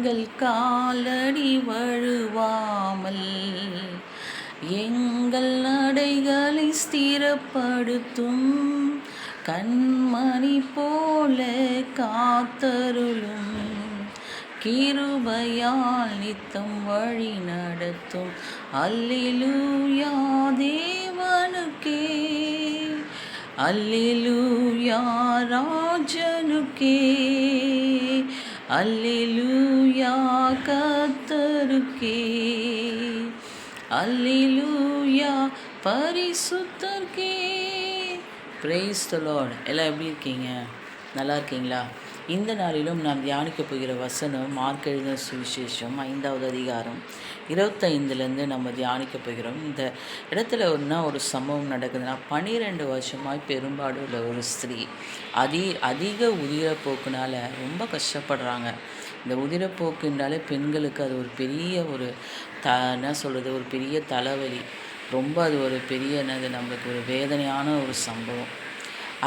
எங்கள் காலடி வழுவாமல் எங்கள் நடைகளை ஸ்திரப்படுத்தும் கண்மணி போல காத்தருளும் கிருபையால் நித்தம் வழி நடத்தும் அல்லேலூயா தேவனுக்கே அல்லேலூயா ராஜனுக்கே அல்லேலூயா கர்த்தருக்கே அல்லேலூயா பரிசுத்தர்க்கே. Praise the Lord. எல்லாம் எப்படி இருக்கீங்க? நல்லா இருக்கீங்களா? இந்த நாளிலும் நாம் தியானிக்க போகிற வசனம் மார்க் எழுதின சுவிசேஷம் 5வது அதிகாரம் 25லேருந்து நம்ம தியானிக்க போகிறோம். இந்த இடத்துல ஒரு சம்பவம் நடக்குதுன்னா, 12 வருஷமாய் பெரும்பாடு உள்ள ஒரு ஸ்திரீ அதிக உதிரப்போக்குனால ரொம்ப கஷ்டப்படுறாங்க. இந்த உதிரப்போக்குன்றாலே பெண்களுக்கு அது ஒரு பெரிய என்ன சொல்கிறது, ஒரு பெரிய தலைவலி. ரொம்ப அது ஒரு பெரிய நம்மளுக்கு ஒரு வேதனையான ஒரு சம்பவம்.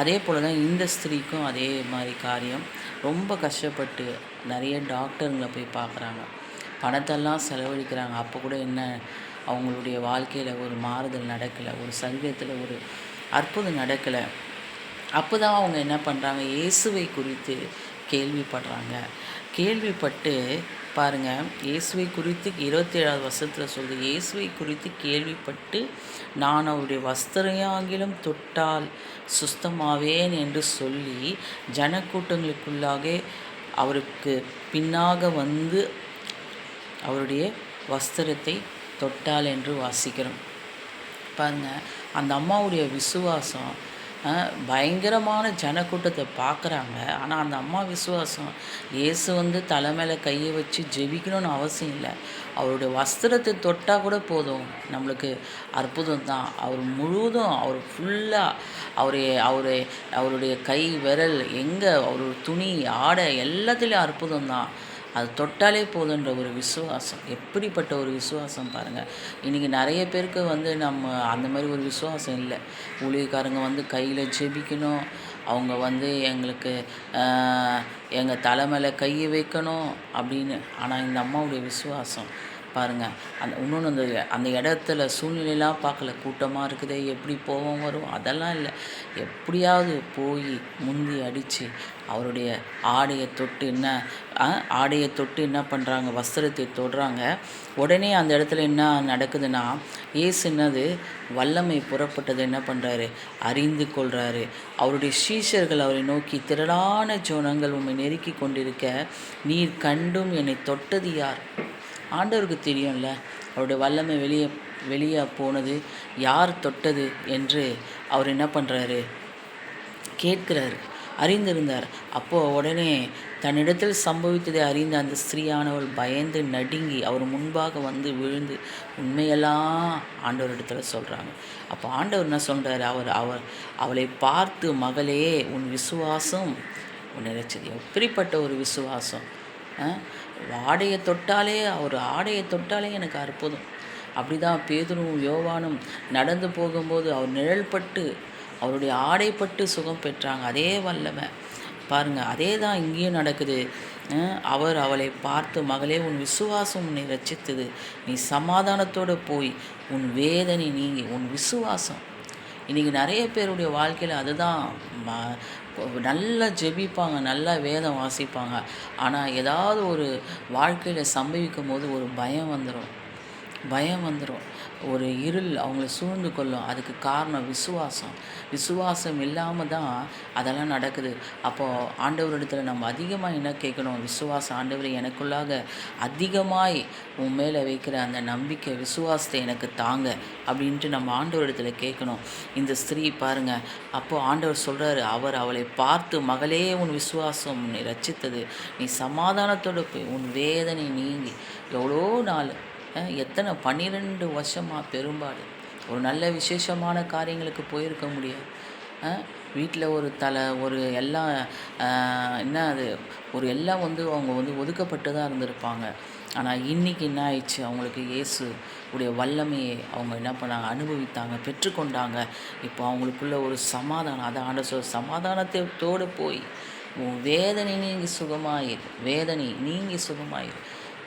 அதே போல் தான் இந்த ஸ்திரீக்கும் அதே மாதிரி காரியம். ரொம்ப கஷ்டப்பட்டு நிறைய டாக்டருங்களை போய் பார்க்குறாங்க, பணத்தெல்லாம் செலவழிக்கிறாங்க. அப்போ கூட என்ன அவங்களுடைய வாழ்க்கையில் ஒரு மாறுதல் நடக்கலை, ஒரு சரீரத்தில் ஒரு அற்புதம் நடக்கலை. அப்போ தான் அவங்க என்ன பண்ணுறாங்க, இயேசுவை குறித்து கேள்விப்படுறாங்க. கேள்விப்பட்டு பாருங்கள், இயேசுவை குறித்து 27வது வசனத்தில் சொல்லுது, இயேசுவை குறித்து கேள்விப்பட்டு நான் அவருடைய வஸ்திரையாகிலும் தொட்டால் சுஸ்தமாவேன் என்று சொல்லி ஜனக்கூட்டங்களுக்குள்ளாக அவருக்கு பின்னாக வந்து அவருடைய வஸ்திரத்தை தொட்டால் என்று வாசிக்கிறோம். பாருங்கள், அந்த அம்மாவுடைய விசுவாசம் பயங்கரமான ஜனக்கூட்டத்தை பார்க்குறாங்க. ஆனால் அந்த அம்மா விசுவாசம், இயேசு தலை மேலே கையை வச்சு ஜெபிக்கணும்னு அவசியம் இல்லை, அவருடைய வஸ்திரத்தை தொட்டால் கூட போதும், நம்மளுக்கு அற்புதம் தான். அவர் முழுவதும், அவர் ஃபுல்லாக அவருடைய கை விரல் எங்கே, அவருடைய துணி ஆடை எல்லாத்துலேயும் அற்புதம் தான். அது தொட்டாலே போதுன்ற ஒரு விசுவாசம். எப்படிப்பட்ட ஒரு விசுவாசம் பாருங்கள். இன்றைக்கி நிறைய பேருக்கு நம்ம அந்த மாதிரி ஒரு விசுவாசம் இல்லை. ஊழியக்காரங்க கையில் ஜெபிக்கணும், அவங்க எங்களுக்கு எங்கள் தலை மேலே கையை வைக்கணும் அப்படின்னு. ஆனால் இந்த அம்மாவுடைய விசுவாசம் பாருங்கள். இன்னொன்று அந்த இடத்துல சூழ்நிலையெல்லாம் பார்க்கல, கூட்டமாக இருக்குது, எப்படி போவோம் வரும் அதெல்லாம் இல்லை. எப்படியாவது போய் முந்தி அடித்து அவருடைய ஆடையை தொட்டு என்ன பண்ணுறாங்க, வஸ்திரத்தை தொடுறாங்க. உடனே அந்த இடத்துல என்ன நடக்குதுன்னா, இயேசு வல்லமை புறப்பட்டது என்ன பண்ணுறாரு, அறிந்து கொள்கிறாரு. அவருடைய சீஷர்கள் அவரை நோக்கி, திரளான ஜனங்கள் உம்மை நெருக்கி கொண்டிருக்க நீர் கண்டும் என்னை தொட்டது யார்? ஆண்டவருக்கு தெரியும்ல, அவருடைய வல்லமை வெளியே போனது, யார் தொட்டது என்று அவர் என்ன பண்ணுறாரு, கேட்குறாரு. அறிந்திருந்தார். அப்போது உடனே தன்னிடத்தில் சம்பவித்ததை அறிந்த அந்த ஸ்திரீயானவள் பயந்து நடுங்கி அவர் முன்பாக விழுந்து உண்மையெல்லாம் ஆண்டவரிடத்தில் சொல்கிறாங்க. அப்போ ஆண்டவர் என்ன சொல்கிறாரு, அவளை பார்த்து, மகளே உன் விசுவாசம் உன்னை ரட்சித்தது. எப்படிப்பட்ட ஒரு விசுவாசம்! ஆடையை தொட்டாலே எனக்கு அற்புதம். அப்படி தான் பேதுருவும் யோவானும் நடந்து போகும்போது அவர் நிழல்பட்டு அவருடைய ஆடைப்பட்டு சுகம் பெற்றாங்க. அதே வல்லமை பாருங்கள், அதே தான் இங்கேயும் நடக்குது. அவளை பார்த்து, மகளே உன் விசுவாசம் உன்னை ரட்சித்தது, நீ சமாதானத்தோடு போய் உன் வேதனை நீங்கி. உன் விசுவாசம். இன்றைக்கி நிறைய பேருடைய வாழ்க்கையில் அதுதான். நல்லா ஜெபிப்பாங்க, நல்லா வேதம் வாசிப்பாங்க, ஆனால் ஏதாவது ஒரு வாழ்க்கையில் சம்பவிக்கும் போது ஒரு பயம் வந்துடும், ஒரு இருள் அவங்கள சூழ்ந்து கொள்ளும். அதுக்கு காரணம் விசுவாசம் இல்லாமல் தான் அதெல்லாம் நடக்குது. அப்போது ஆண்டவரிடத்தில் நம்ம அதிகமாக என்ன கேட்கணும், விசுவாசம். ஆண்டவரை எனக்குள்ளாக அதிகமாய் உன் மேலே வைக்கிற அந்த நம்பிக்கை, விசுவாசத்தை எனக்கு தாங்க அப்படின்ட்டு நம்ம ஆண்டவரிடத்தில் கேட்கணும். இந்த ஸ்திரீ பாருங்கள், அப்போது ஆண்டவர் சொல்கிறாரு, அவளை பார்த்து, மகளே உன் விசுவாசம் உன்னை ரட்சித்தது, நீ சமாதானத்தோடு போய் உன் வேதனை நீங்கி. எவ்வளோ நாள், எத்தனை 12 வருஷமாக பெரும்பாடு. ஒரு நல்ல விசேஷமான காரியங்களுக்கு போயிருக்க முடியாது. வீட்டில் ஒரு எல்லாம் எல்லாம் அவங்க ஒதுக்கப்பட்டு தான் இருந்திருப்பாங்க. ஆனால் இன்றைக்கி என்ன ஆயிடுச்சு, அவங்களுக்கு இயேசு உடைய வல்லமையை அவங்க என்ன பண்ணாங்க, அனுபவித்தாங்க, பெற்றுக்கொண்டாங்க. இப்போ அவங்களுக்குள்ள ஒரு சமாதானம். அதை ஆண்டவர் சமாதானத்தோடு போய் உன் வேதனை நீங்கி சுகமாயிரு, வேதனை நீங்கி சுகமாயிரு.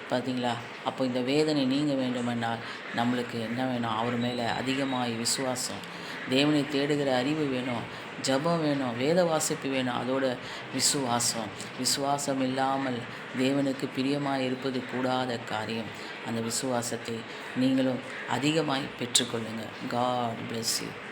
பார்த்தீங்களா? அப்போ இந்த வேதனை நீங்க வேண்டுமென்றால் நம்மளுக்கு என்ன வேணும்? அவர் மேலே அதிகமாய் விசுவாசம், தேவனை தேடுகிற அறிவு வேணும், ஜெபம் வேணும், வேத வாசிப்பு வேணும், அதோட விசுவாசம். விசுவாசம் இல்லாமல் தேவனுக்கு பிரியமாய் இருப்பது கூடாத காரியம். அந்த விசுவாசத்தை நீங்களும் அதிகமாய் பெற்றுக்கொள்ளுங்கள். God bless you.